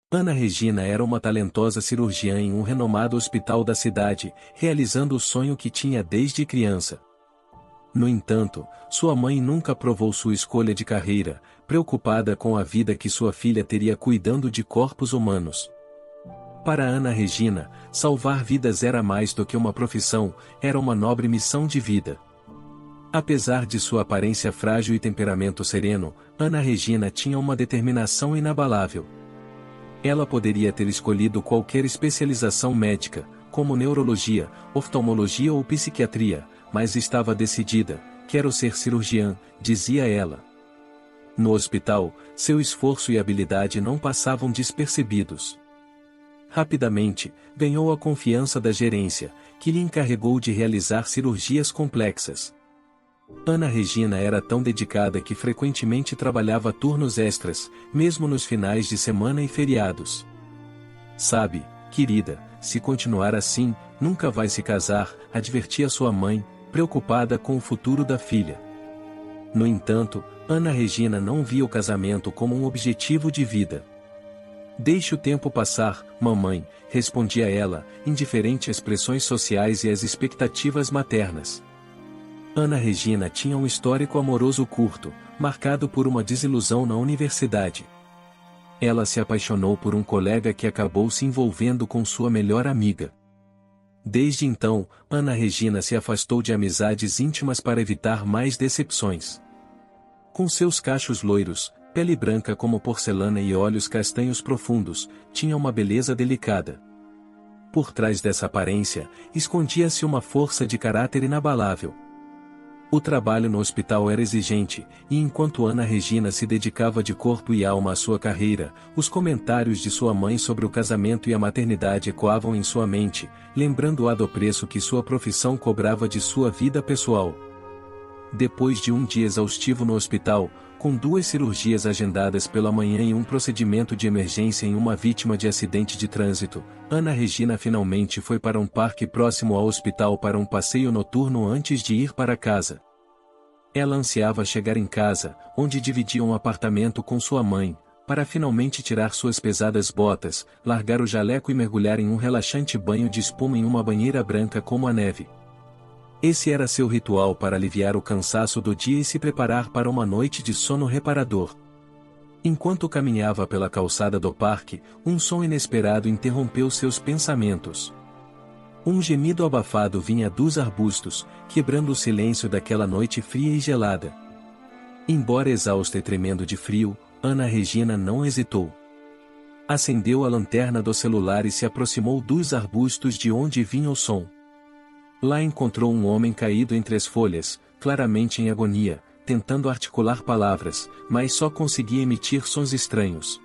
Ana Regina era uma talentosa cirurgiã em um renomado hospital da cidade, realizando o sonho que tinha desde criança. No entanto, sua mãe nunca aprovou sua escolha de carreira, preocupada com a vida que sua filha teria cuidando de corpos humanos. Para Ana Regina, salvar vidas era mais do que uma profissão, era uma nobre missão de vida. Apesar de sua aparência frágil e temperamento sereno, Ana Regina tinha uma determinação inabalável. Ela poderia ter escolhido qualquer especialização médica, como neurologia, oftalmologia ou psiquiatria, mas estava decidida: quero ser cirurgiã, dizia ela. No hospital, seu esforço e habilidade não passavam despercebidos. Rapidamente, ganhou a confiança da gerência, que lhe encarregou de realizar cirurgias complexas. Ana Regina era tão dedicada que frequentemente trabalhava turnos extras, mesmo nos finais de semana e feriados. Sabe, querida, se continuar assim, nunca vai se casar, advertia sua mãe, preocupada com o futuro da filha. No entanto, Ana Regina não via o casamento como um objetivo de vida. Deixe o tempo passar, mamãe, respondia ela, indiferente às pressões sociais e às expectativas maternas. Ana Regina tinha um histórico amoroso curto, marcado por uma desilusão na universidade. Ela se apaixonou por um colega que acabou se envolvendo com sua melhor amiga. Desde então, Ana Regina se afastou de amizades íntimas para evitar mais decepções. Com seus cachos loiros, pele branca como porcelana e olhos castanhos profundos, tinha uma beleza delicada. Por trás dessa aparência, escondia-se uma força de caráter inabalável. O trabalho no hospital era exigente, e enquanto Ana Regina se dedicava de corpo e alma à sua carreira, os comentários de sua mãe sobre o casamento e a maternidade ecoavam em sua mente, lembrando-a do preço que sua profissão cobrava de sua vida pessoal. Depois de um dia exaustivo no hospital, com 2 cirurgias agendadas pela manhã e um procedimento de emergência em uma vítima de acidente de trânsito, Ana Regina finalmente foi para um parque próximo ao hospital para um passeio noturno antes de ir para casa. Ela ansiava chegar em casa, onde dividia um apartamento com sua mãe, para finalmente tirar suas pesadas botas, largar o jaleco e mergulhar em um relaxante banho de espuma em uma banheira branca como a neve. Esse era seu ritual para aliviar o cansaço do dia e se preparar para uma noite de sono reparador. Enquanto caminhava pela calçada do parque, um som inesperado interrompeu seus pensamentos. Um gemido abafado vinha dos arbustos, quebrando o silêncio daquela noite fria e gelada. Embora exausta e tremendo de frio, Ana Regina não hesitou. Acendeu a lanterna do celular e se aproximou dos arbustos de onde vinha o som. Lá encontrou um homem caído entre as folhas, claramente em agonia, tentando articular palavras, mas só conseguia emitir sons estranhos.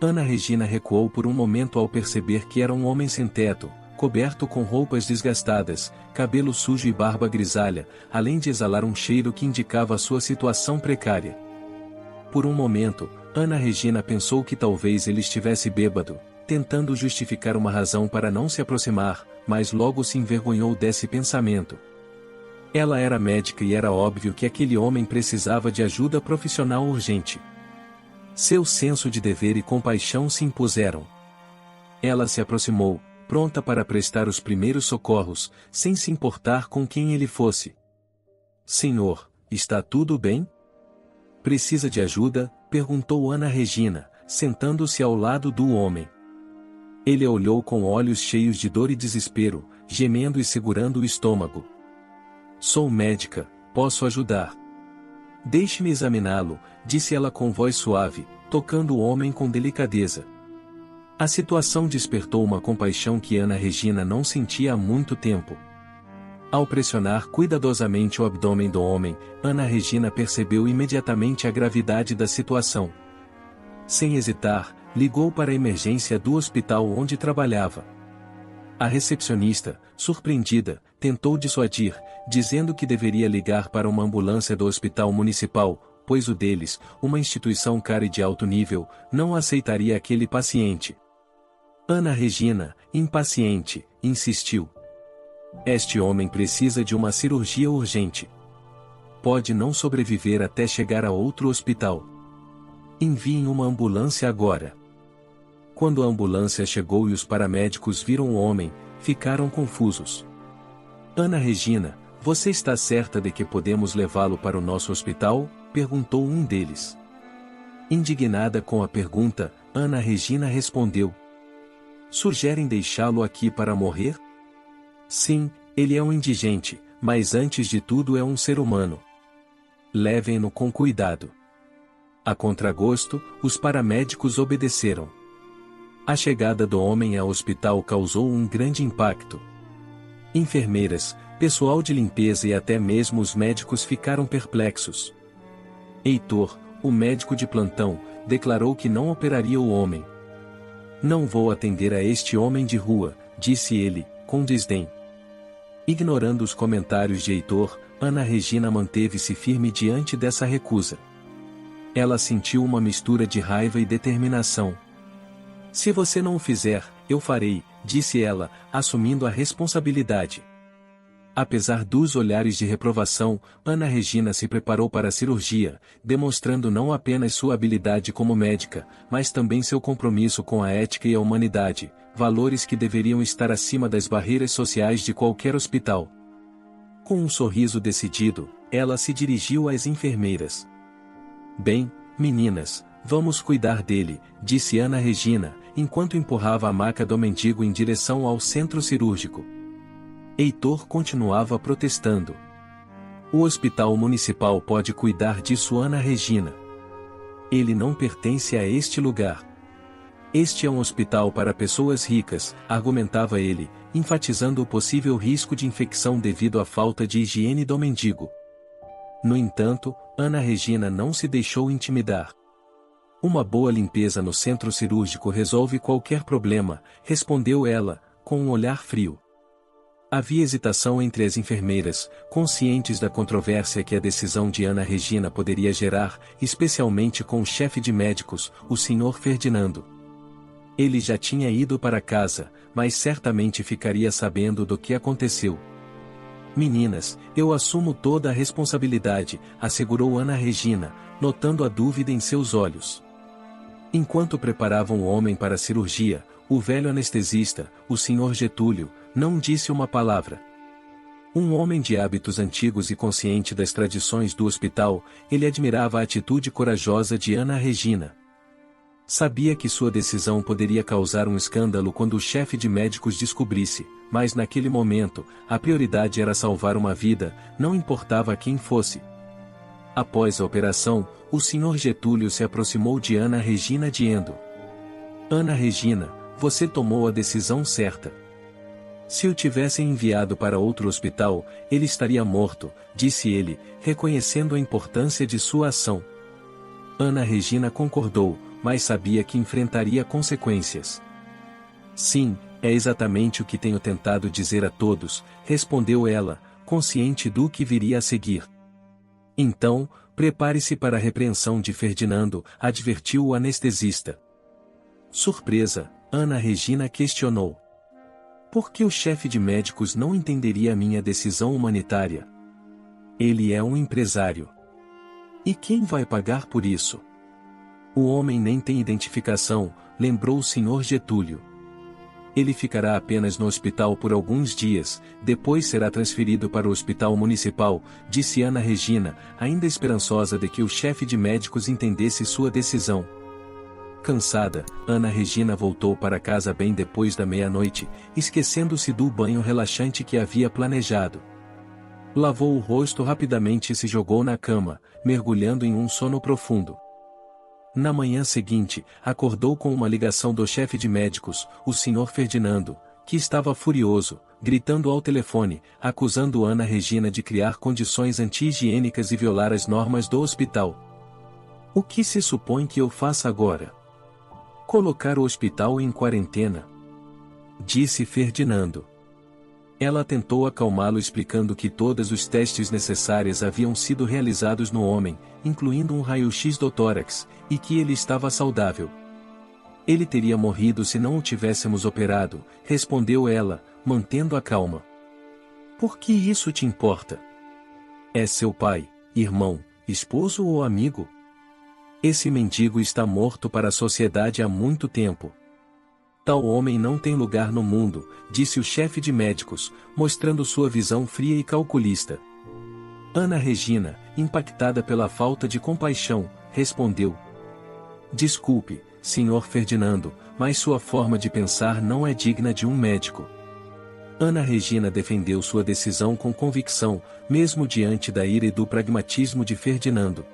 Ana Regina recuou por um momento ao perceber que era um homem sem teto, coberto com roupas desgastadas, cabelo sujo e barba grisalha, além de exalar um cheiro que indicava sua situação precária. Por um momento, Ana Regina pensou que talvez ele estivesse bêbado, tentando justificar uma razão para não se aproximar, mas logo se envergonhou desse pensamento. Ela era médica e era óbvio que aquele homem precisava de ajuda profissional urgente. Seu senso de dever e compaixão se impuseram. Ela se aproximou, pronta para prestar os primeiros socorros, sem se importar com quem ele fosse. "Senhor, está tudo bem? Precisa de ajuda?", perguntou Ana Regina, sentando-se ao lado do homem. Ele a olhou com olhos cheios de dor e desespero, gemendo e segurando o estômago. "Sou médica, posso ajudar." "Deixe-me examiná-lo", disse ela com voz suave, tocando o homem com delicadeza. A situação despertou uma compaixão que Ana Regina não sentia há muito tempo. Ao pressionar cuidadosamente o abdômen do homem, Ana Regina percebeu imediatamente a gravidade da situação. Sem hesitar, ligou para a emergência do hospital onde trabalhava. A recepcionista, surpreendida, tentou dissuadir, dizendo que deveria ligar para uma ambulância do hospital municipal, pois o deles, uma instituição cara e de alto nível, não aceitaria aquele paciente. Ana Regina, impaciente, insistiu. "Este homem precisa de uma cirurgia urgente. Pode não sobreviver até chegar a outro hospital. Enviem uma ambulância agora." Quando a ambulância chegou e os paramédicos viram o homem, ficaram confusos. Ana Regina, você está certa de que podemos levá-lo para o nosso hospital? Perguntou um deles. Indignada com a pergunta, Ana Regina respondeu: sugerem deixá-lo aqui para morrer? Sim, ele é um indigente, mas antes de tudo é um ser humano. Levem-no com cuidado. A contragosto, os paramédicos obedeceram. A chegada do homem ao hospital causou um grande impacto. Enfermeiras, pessoal de limpeza e até mesmo os médicos ficaram perplexos. Heitor, o médico de plantão, declarou que não operaria o homem. Não vou atender a este homem de rua, disse ele, com desdém. Ignorando os comentários de Heitor, Ana Regina manteve-se firme diante dessa recusa. Ela sentiu uma mistura de raiva e determinação. Se você não o fizer, eu farei, disse ela, assumindo a responsabilidade. Apesar dos olhares de reprovação, Ana Regina se preparou para a cirurgia, demonstrando não apenas sua habilidade como médica, mas também seu compromisso com a ética e a humanidade, valores que deveriam estar acima das barreiras sociais de qualquer hospital. Com um sorriso decidido, ela se dirigiu às enfermeiras. Bem, meninas, vamos cuidar dele, disse Ana Regina, enquanto empurrava a maca do mendigo em direção ao centro cirúrgico. Heitor continuava protestando. O hospital municipal pode cuidar disso, Ana Regina. Ele não pertence a este lugar. Este é um hospital para pessoas ricas, argumentava ele, enfatizando o possível risco de infecção devido à falta de higiene do mendigo. No entanto, Ana Regina não se deixou intimidar. Uma boa limpeza no centro cirúrgico resolve qualquer problema, respondeu ela, com um olhar frio. Havia hesitação entre as enfermeiras, conscientes da controvérsia que a decisão de Ana Regina poderia gerar, especialmente com o chefe de médicos, o Sr. Ferdinando. Ele já tinha ido para casa, mas certamente ficaria sabendo do que aconteceu. Meninas, eu assumo toda a responsabilidade, assegurou Ana Regina, notando a dúvida em seus olhos. Enquanto preparavam o homem para a cirurgia, o velho anestesista, o Sr. Getúlio, não disse uma palavra. Um homem de hábitos antigos e consciente das tradições do hospital, ele admirava a atitude corajosa de Ana Regina. Sabia que sua decisão poderia causar um escândalo quando o chefe de médicos descobrisse, mas naquele momento, a prioridade era salvar uma vida, não importava quem fosse. Após a operação, o Sr. Getúlio se aproximou de Ana Regina dizendo: Ana Regina, você tomou a decisão certa. Se o tivessem enviado para outro hospital, ele estaria morto, disse ele, reconhecendo a importância de sua ação. Ana Regina concordou, mas sabia que enfrentaria consequências. Sim, é exatamente o que tenho tentado dizer a todos, respondeu ela, consciente do que viria a seguir. Então, prepare-se para a repreensão de Ferdinando, advertiu o anestesista. Surpresa, Ana Regina questionou. Por que o chefe de médicos não entenderia minha decisão humanitária? Ele é um empresário. E quem vai pagar por isso? O homem nem tem identificação, lembrou o Sr. Getúlio. Ele ficará apenas no hospital por alguns dias, depois será transferido para o hospital municipal, disse Ana Regina, ainda esperançosa de que o chefe de médicos entendesse sua decisão. Cansada, Ana Regina voltou para casa bem depois da meia-noite, esquecendo-se do banho relaxante que havia planejado. Lavou o rosto rapidamente e se jogou na cama, mergulhando em um sono profundo. Na manhã seguinte, acordou com uma ligação do chefe de médicos, o Sr. Ferdinando, que estava furioso, gritando ao telefone, acusando Ana Regina de criar condições anti-higiênicas e violar as normas do hospital. O que se supõe que eu faça agora? Colocar o hospital em quarentena, disse Ferdinando. Ela tentou acalmá-lo explicando que todos os testes necessários haviam sido realizados no homem, incluindo um raio-x do tórax, e que ele estava saudável. Ele teria morrido se não o tivéssemos operado, respondeu ela, mantendo a calma. Por que isso te importa? É seu pai, irmão, esposo ou amigo? Esse mendigo está morto para a sociedade há muito tempo. Tal homem não tem lugar no mundo, disse o chefe de médicos, mostrando sua visão fria e calculista. Ana Regina, impactada pela falta de compaixão, respondeu: Desculpe, Sr. Ferdinando, mas sua forma de pensar não é digna de um médico. Ana Regina defendeu sua decisão com convicção, mesmo diante da ira e do pragmatismo de Ferdinando.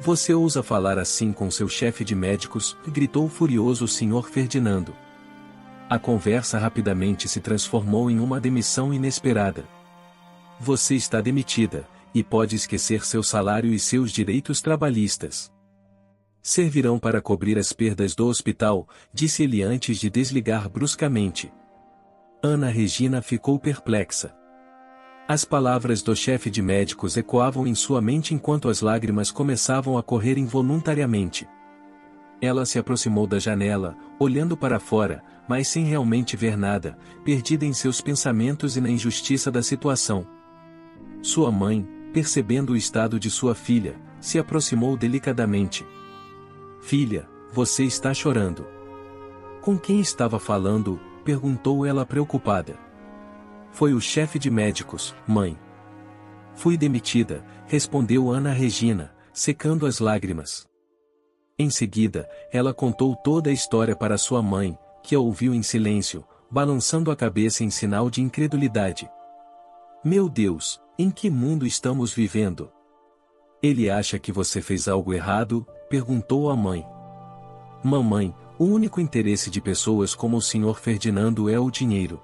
Você ousa falar assim com seu chefe de médicos? Gritou furioso o Sr. Ferdinando. A conversa rapidamente se transformou em uma demissão inesperada. Você está demitida, e pode esquecer seu salário e seus direitos trabalhistas. Servirão para cobrir as perdas do hospital, disse ele antes de desligar bruscamente. Ana Regina ficou perplexa. As palavras do chefe de médicos ecoavam em sua mente enquanto as lágrimas começavam a correr involuntariamente. Ela se aproximou da janela, olhando para fora, mas sem realmente ver nada, perdida em seus pensamentos e na injustiça da situação. Sua mãe, percebendo o estado de sua filha, se aproximou delicadamente. Filha, você está chorando. Com quem estava falando? Perguntou ela preocupada. Foi o chefe de médicos, mãe. Fui demitida, respondeu Ana Regina, secando as lágrimas. Em seguida, ela contou toda a história para sua mãe, que a ouviu em silêncio, balançando a cabeça em sinal de incredulidade. Meu Deus, em que mundo estamos vivendo? Ele acha que você fez algo errado? Perguntou a mãe. Mamãe, o único interesse de pessoas como o Sr. Ferdinando é o dinheiro.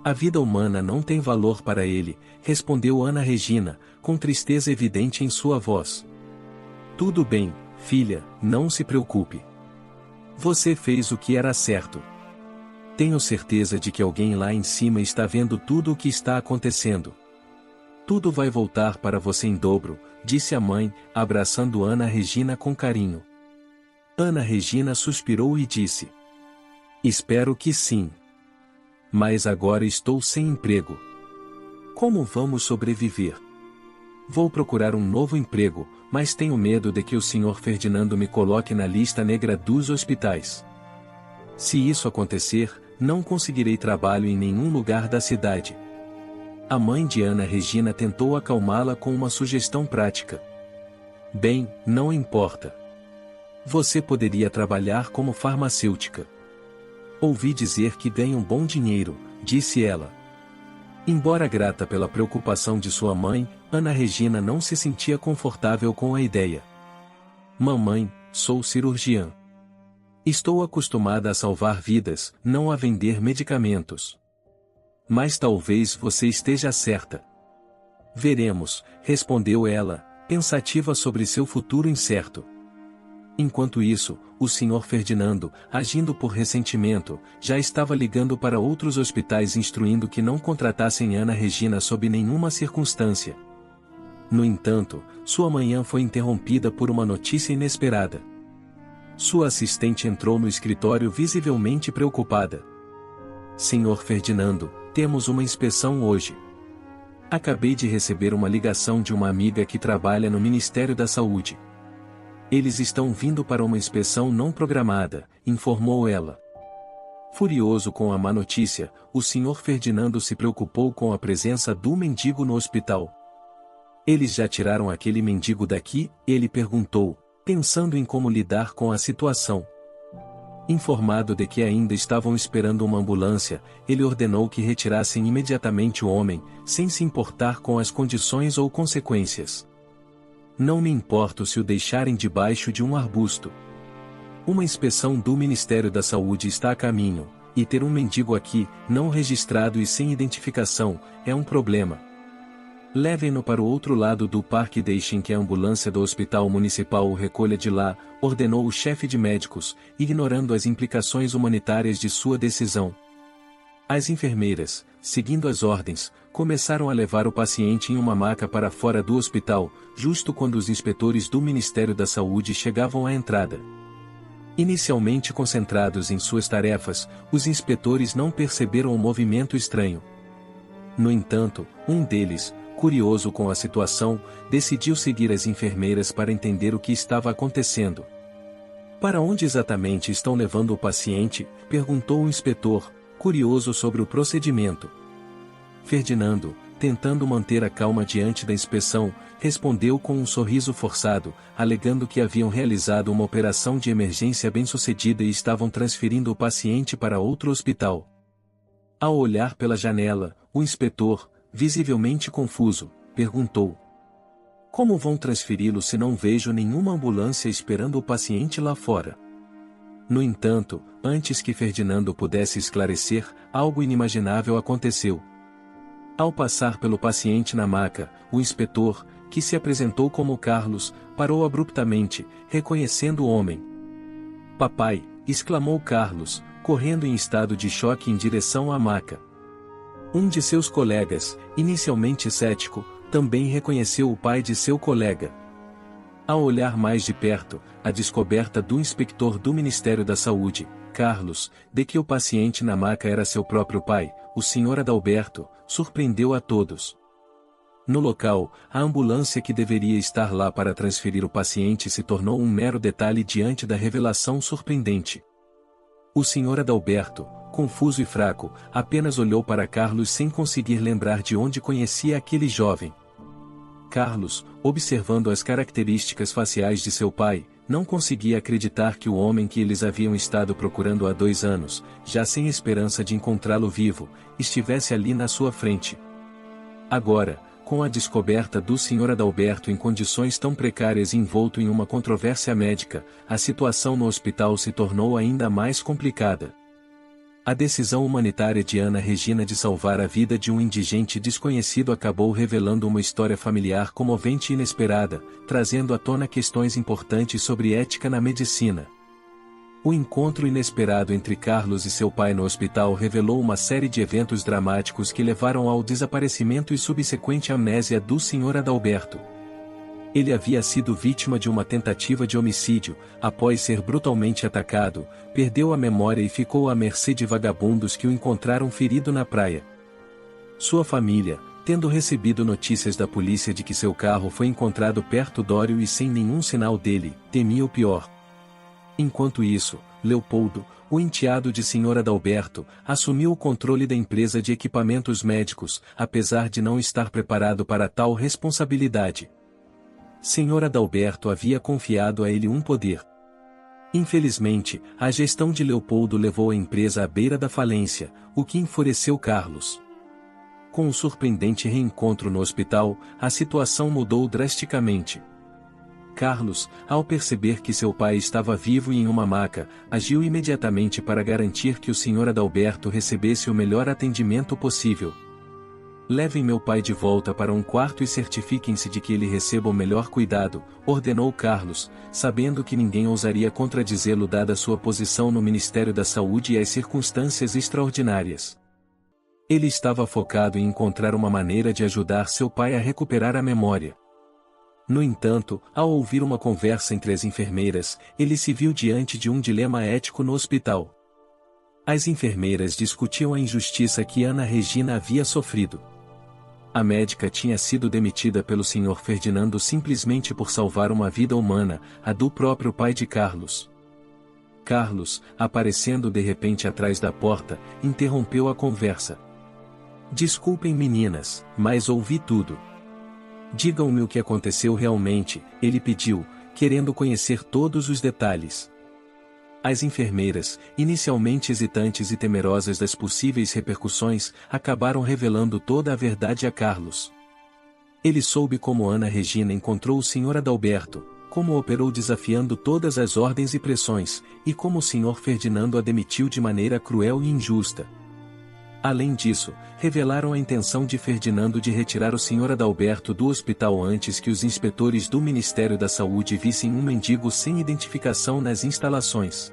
A vida humana não tem valor para ele, respondeu Ana Regina, com tristeza evidente em sua voz. Tudo bem, filha, não se preocupe. Você fez o que era certo. Tenho certeza de que alguém lá em cima está vendo tudo o que está acontecendo. Tudo vai voltar para você em dobro, disse a mãe, abraçando Ana Regina com carinho. Ana Regina suspirou e disse: Espero que sim. Mas agora estou sem emprego. Como vamos sobreviver? Vou procurar um novo emprego, mas tenho medo de que o Sr. Ferdinando me coloque na lista negra dos hospitais. Se isso acontecer, não conseguirei trabalho em nenhum lugar da cidade. A mãe de Ana Regina tentou acalmá-la com uma sugestão prática. Bem, não importa. Você poderia trabalhar como farmacêutica. Ouvi dizer que ganham bom dinheiro, disse ela. Embora grata pela preocupação de sua mãe, Ana Regina não se sentia confortável com a ideia. Mamãe, sou cirurgiã. Estou acostumada a salvar vidas, não a vender medicamentos. Mas talvez você esteja certa. Veremos, respondeu ela, pensativa sobre seu futuro incerto. Enquanto isso, o Sr. Ferdinando, agindo por ressentimento, já estava ligando para outros hospitais instruindo que não contratassem Ana Regina sob nenhuma circunstância. No entanto, sua manhã foi interrompida por uma notícia inesperada. Sua assistente entrou no escritório visivelmente preocupada. Sr. Ferdinando, temos uma inspeção hoje. Acabei de receber uma ligação de uma amiga que trabalha no Ministério da Saúde. Eles estão vindo para uma inspeção não programada, informou ela. Furioso com a má notícia, o Sr. Ferdinando se preocupou com a presença do mendigo no hospital. Eles já tiraram aquele mendigo daqui? Ele perguntou, pensando em como lidar com a situação. Informado de que ainda estavam esperando uma ambulância, ele ordenou que retirassem imediatamente o homem, sem se importar com as condições ou consequências. Não me importo se o deixarem debaixo de um arbusto. Uma inspeção do Ministério da Saúde está a caminho, e ter um mendigo aqui, não registrado e sem identificação, é um problema. Levem-no para o outro lado do parque e deixem que a ambulância do hospital municipal o recolha de lá, ordenou o chefe de médicos, ignorando as implicações humanitárias de sua decisão. As enfermeiras, seguindo as ordens, começaram a levar o paciente em uma maca para fora do hospital, justo quando os inspetores do Ministério da Saúde chegavam à entrada. Inicialmente concentrados em suas tarefas, os inspetores não perceberam o movimento estranho. No entanto, um deles, curioso com a situação, decidiu seguir as enfermeiras para entender o que estava acontecendo. Para onde exatamente estão levando o paciente? Perguntou o inspetor, curioso sobre o procedimento. Ferdinando, tentando manter a calma diante da inspeção, respondeu com um sorriso forçado, alegando que haviam realizado uma operação de emergência bem-sucedida e estavam transferindo o paciente para outro hospital. Ao olhar pela janela, o inspetor, visivelmente confuso, perguntou: como vão transferi-lo se não vejo nenhuma ambulância esperando o paciente lá fora? No entanto, antes que Ferdinando pudesse esclarecer, algo inimaginável aconteceu. Ao passar pelo paciente na maca, o inspetor, que se apresentou como Carlos, parou abruptamente, reconhecendo o homem. "Papai!" exclamou Carlos, correndo em estado de choque em direção à maca. Um de seus colegas, inicialmente cético, também reconheceu o pai de seu colega. Ao olhar mais de perto, a descoberta do inspetor do Ministério da Saúde, Carlos, de que o paciente na maca era seu próprio pai, o Sr. Adalberto, surpreendeu a todos. No local, a ambulância que deveria estar lá para transferir o paciente se tornou um mero detalhe diante da revelação surpreendente. O Sr. Adalberto, confuso e fraco, apenas olhou para Carlos sem conseguir lembrar de onde conhecia aquele jovem. Carlos, observando as características faciais de seu pai, não conseguia acreditar que o homem que eles haviam estado procurando há 2 anos, já sem esperança de encontrá-lo vivo, estivesse ali na sua frente. Agora, com a descoberta do Sr. Adalberto em condições tão precárias e envolto em uma controvérsia médica, a situação no hospital se tornou ainda mais complicada. A decisão humanitária de Ana Regina de salvar a vida de um indigente desconhecido acabou revelando uma história familiar comovente e inesperada, trazendo à tona questões importantes sobre ética na medicina. O encontro inesperado entre Carlos e seu pai no hospital revelou uma série de eventos dramáticos que levaram ao desaparecimento e subsequente amnésia do Sr. Adalberto. Ele havia sido vítima de uma tentativa de homicídio, após ser brutalmente atacado, perdeu a memória e ficou à mercê de vagabundos que o encontraram ferido na praia. Sua família, tendo recebido notícias da polícia de que seu carro foi encontrado perto d'Ório e sem nenhum sinal dele, temia o pior. Enquanto isso, Leopoldo, o enteado de Sr. Adalberto, assumiu o controle da empresa de equipamentos médicos, apesar de não estar preparado para tal responsabilidade. Sr. Adalberto havia confiado a ele um poder. Infelizmente, a gestão de Leopoldo levou a empresa à beira da falência, o que enfureceu Carlos. Com o surpreendente reencontro no hospital, a situação mudou drasticamente. Carlos, ao perceber que seu pai estava vivo e em uma maca, agiu imediatamente para garantir que o Sr. Adalberto recebesse o melhor atendimento possível. "Levem meu pai de volta para um quarto e certifiquem-se de que ele receba o melhor cuidado", ordenou Carlos, sabendo que ninguém ousaria contradizê-lo dada sua posição no Ministério da Saúde e as circunstâncias extraordinárias. Ele estava focado em encontrar uma maneira de ajudar seu pai a recuperar a memória. No entanto, ao ouvir uma conversa entre as enfermeiras, ele se viu diante de um dilema ético no hospital. As enfermeiras discutiam a injustiça que Ana Regina havia sofrido. A médica tinha sido demitida pelo Sr. Ferdinando simplesmente por salvar uma vida humana, a do próprio pai de Carlos. Carlos, aparecendo de repente atrás da porta, interrompeu a conversa. "Desculpem meninas, mas ouvi tudo. Digam-me o que aconteceu realmente", ele pediu, querendo conhecer todos os detalhes. As enfermeiras, inicialmente hesitantes e temerosas das possíveis repercussões, acabaram revelando toda a verdade a Carlos. Ele soube como Ana Regina encontrou o Sr. Adalberto, como operou desafiando todas as ordens e pressões, e como o Sr. Ferdinando a demitiu de maneira cruel e injusta. Além disso, revelaram a intenção de Ferdinando de retirar o Sr. Adalberto do hospital antes que os inspetores do Ministério da Saúde vissem um mendigo sem identificação nas instalações.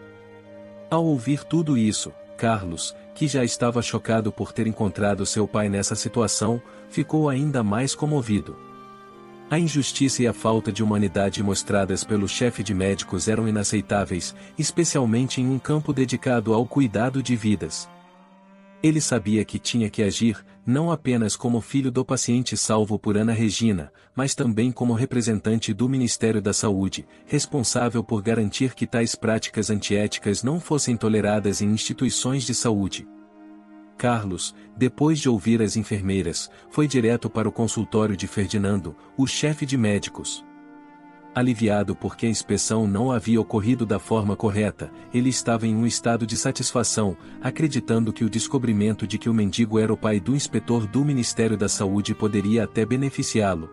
Ao ouvir tudo isso, Carlos, que já estava chocado por ter encontrado seu pai nessa situação, ficou ainda mais comovido. A injustiça e a falta de humanidade mostradas pelo chefe de médicos eram inaceitáveis, especialmente em um campo dedicado ao cuidado de vidas. Ele sabia que tinha que agir, não apenas como filho do paciente salvo por Ana Regina, mas também como representante do Ministério da Saúde, responsável por garantir que tais práticas antiéticas não fossem toleradas em instituições de saúde. Carlos, depois de ouvir as enfermeiras, foi direto para o consultório de Ferdinando, o chefe de médicos. Aliviado porque a inspeção não havia ocorrido da forma correta, ele estava em um estado de satisfação, acreditando que o descobrimento de que o mendigo era o pai do inspetor do Ministério da Saúde poderia até beneficiá-lo.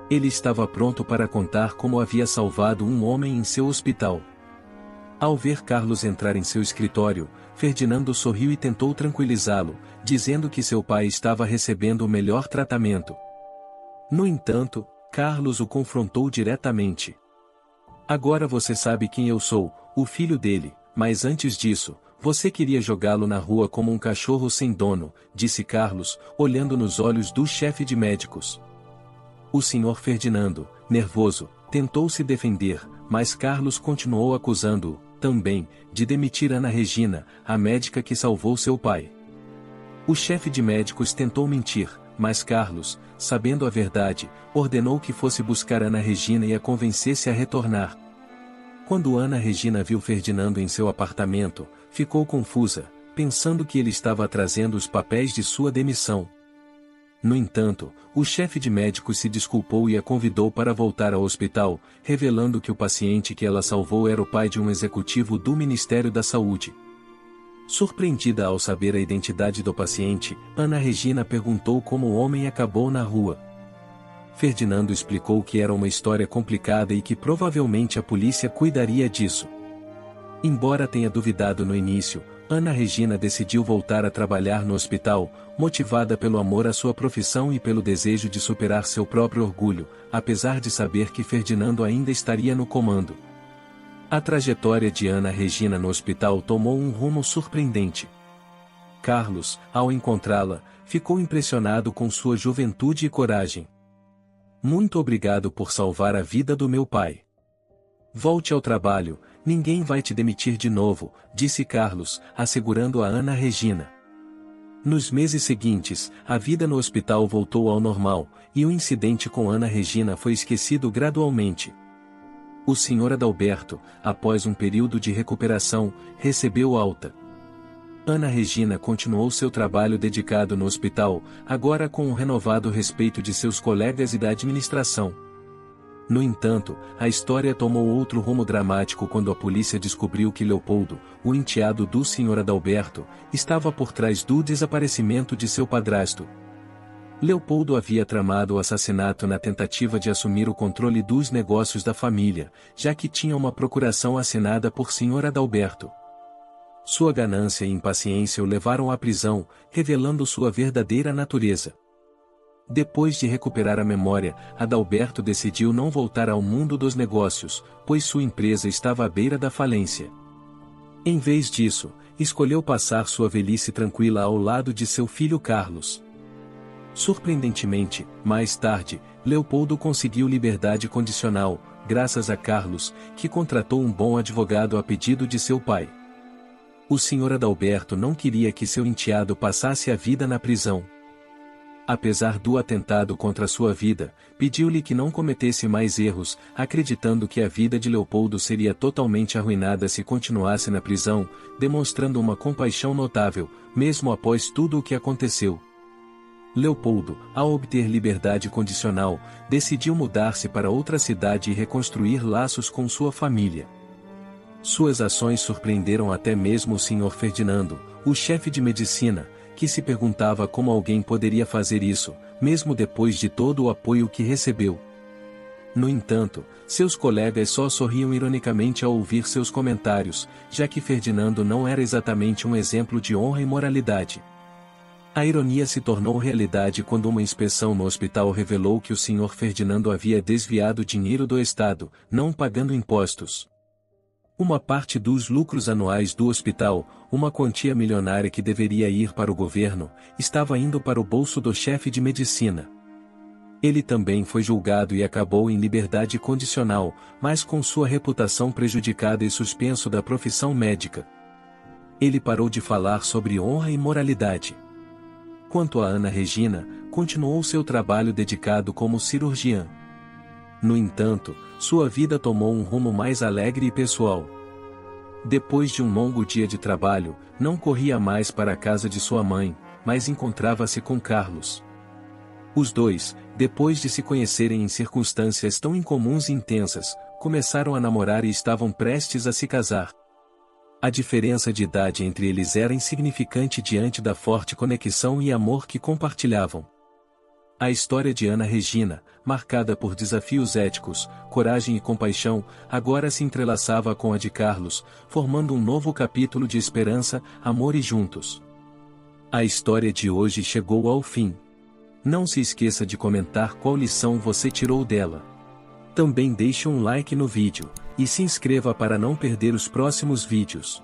Ele estava pronto para contar como havia salvado um homem em seu hospital. Ao ver Carlos entrar em seu escritório, Ferdinando sorriu e tentou tranquilizá-lo, dizendo que seu pai estava recebendo o melhor tratamento. No entanto, Carlos o confrontou diretamente. Agora você sabe quem eu sou, o filho dele, mas antes disso, você queria jogá-lo na rua como um cachorro sem dono, disse Carlos, olhando nos olhos do chefe de médicos. O senhor Ferdinando, nervoso, tentou se defender, mas Carlos continuou acusando-o, também, de demitir Ana Regina, a médica que salvou seu pai. O chefe de médicos tentou mentir, mas Carlos, sabendo a verdade, ordenou que fosse buscar Ana Regina e a convencesse a retornar. Quando Ana Regina viu Ferdinando em seu apartamento, ficou confusa, pensando que ele estava trazendo os papéis de sua demissão. No entanto, o chefe de médicos se desculpou e a convidou para voltar ao hospital, revelando que o paciente que ela salvou era o pai de um executivo do Ministério da Saúde. Surpreendida ao saber a identidade do paciente, Ana Regina perguntou como o homem acabou na rua. Ferdinando explicou que era uma história complicada e que provavelmente a polícia cuidaria disso. Embora tenha duvidado no início, Ana Regina decidiu voltar a trabalhar no hospital, motivada pelo amor à sua profissão e pelo desejo de superar seu próprio orgulho, apesar de saber que Ferdinando ainda estaria no comando. A trajetória de Ana Regina no hospital tomou um rumo surpreendente. Carlos, ao encontrá-la, ficou impressionado com sua juventude e coragem. Muito obrigado por salvar a vida do meu pai. Volte ao trabalho, ninguém vai te demitir de novo, disse Carlos, assegurando a Ana Regina. Nos meses seguintes, a vida no hospital voltou ao normal, e o incidente com Ana Regina foi esquecido gradualmente. O Sr. Adalberto, após um período de recuperação, recebeu alta. Ana Regina continuou seu trabalho dedicado no hospital, agora com um renovado respeito de seus colegas e da administração. No entanto, a história tomou outro rumo dramático quando a polícia descobriu que Leopoldo, o enteado do Sr. Adalberto, estava por trás do desaparecimento de seu padrasto. Leopoldo havia tramado o assassinato na tentativa de assumir o controle dos negócios da família, já que tinha uma procuração assinada por Sr. Adalberto. Sua ganância e impaciência o levaram à prisão, revelando sua verdadeira natureza. Depois de recuperar a memória, Adalberto decidiu não voltar ao mundo dos negócios, pois sua empresa estava à beira da falência. Em vez disso, escolheu passar sua velhice tranquila ao lado de seu filho Carlos. Surpreendentemente, mais tarde, Leopoldo conseguiu liberdade condicional, graças a Carlos, que contratou um bom advogado a pedido de seu pai. O Sr. Adalberto não queria que seu enteado passasse a vida na prisão. Apesar do atentado contra sua vida, pediu-lhe que não cometesse mais erros, acreditando que a vida de Leopoldo seria totalmente arruinada se continuasse na prisão, demonstrando uma compaixão notável, mesmo após tudo o que aconteceu. Leopoldo, ao obter liberdade condicional, decidiu mudar-se para outra cidade e reconstruir laços com sua família. Suas ações surpreenderam até mesmo o Sr. Ferdinando, o chefe de medicina, que se perguntava como alguém poderia fazer isso, mesmo depois de todo o apoio que recebeu. No entanto, seus colegas só sorriam ironicamente ao ouvir seus comentários, já que Ferdinando não era exatamente um exemplo de honra e moralidade. A ironia se tornou realidade quando uma inspeção no hospital revelou que o Sr. Ferdinando havia desviado dinheiro do Estado, não pagando impostos. Uma parte dos lucros anuais do hospital, uma quantia milionária que deveria ir para o governo, estava indo para o bolso do chefe de medicina. Ele também foi julgado e acabou em liberdade condicional, mas com sua reputação prejudicada e suspenso da profissão médica. Ele parou de falar sobre honra e moralidade. Quanto a Ana Regina, continuou seu trabalho dedicado como cirurgiã. No entanto, sua vida tomou um rumo mais alegre e pessoal. Depois de um longo dia de trabalho, não corria mais para a casa de sua mãe, mas encontrava-se com Carlos. Os dois, depois de se conhecerem em circunstâncias tão incomuns e intensas, começaram a namorar e estavam prestes a se casar. A diferença de idade entre eles era insignificante diante da forte conexão e amor que compartilhavam. A história de Ana Regina, marcada por desafios éticos, coragem e compaixão, agora se entrelaçava com a de Carlos, formando um novo capítulo de esperança, amor e juntos. A história de hoje chegou ao fim. Não se esqueça de comentar qual lição você tirou dela. Também deixe um like no vídeo, e se inscreva para não perder os próximos vídeos.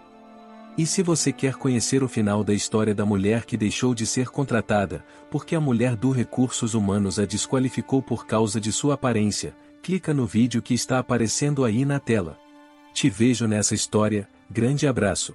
E se você quer conhecer o final da história da mulher que deixou de ser contratada, porque a mulher do Recursos Humanos a desqualificou por causa de sua aparência, clica no vídeo que está aparecendo aí na tela. Te vejo nessa história, grande abraço.